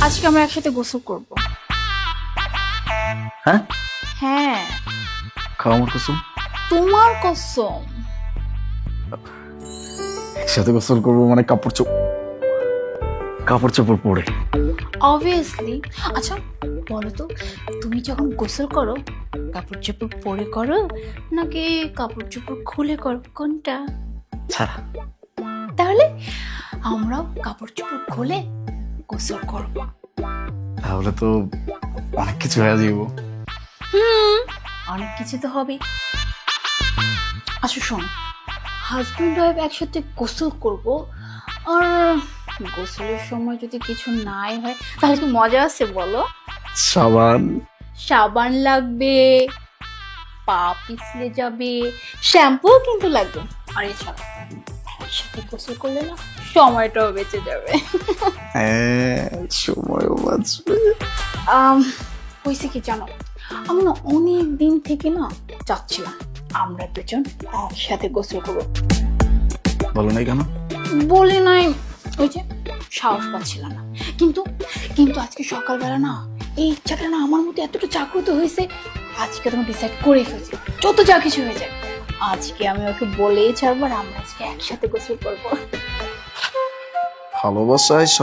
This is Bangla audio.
আজকে আমরা একসাথে গোসল করব। হ্যাঁ হ্যাঁ, খাওয়া আমার কসম। তোমার কসম। একসাথে গোসল করবো মানে কাপড় চোপড় পরে। অবভিয়াসলি। আচ্ছা বলো তো, তুমি যখন গোসল করো কাপড় চোপড় পরে করো নাকি কাপড় চোপড় খুলে করো, কোনটা? ছাড়া তাহলে আমরাও কাপড় চোপড় খুলে গোসল করব। তাহলে তো অনেক কিছু হয়ে যাইব। অনেক কিছু তো হবে। আচ্ছা শোন, হাজব্যান্ড ওয়াইফ একসাথে গোসল করব, আর গোসলের সময় যদি কিছু নাই হয় তাহলে কি মজা আছে বলো? সাবান সাবান লাগবে, পা পিছলে যাবে, শ্যাম্পু কিন্তু লাগবে। আর এছাড়া একসাথে গোসল করলে না সময়টাও বেঁচে যাবে। হ্যাঁ সময়ও বাঁচবে। হয়েছে কি জানো, আমি না অনেক দিন থেকে না চাচ্ছিলাম আমরা দুজন একসাথে গোসল করবো। বলো নাই কেন? বলি নাই, ওই যে সাহস পাচ্ছিল না। কিন্তু কিন্তু আজকে সকালবেলা না এই ইচ্ছাটা না আমার মধ্যে এতটা জাগ্রত হয়েছে, আজকে তোমার ডিসাইড করে ফেলছি যত যা কিছু হয়ে যায় আজকে আমি ওকে বলেই ছাড়বো আর আমরা আজকে একসাথে গোসল করবো। ভালোবাসায়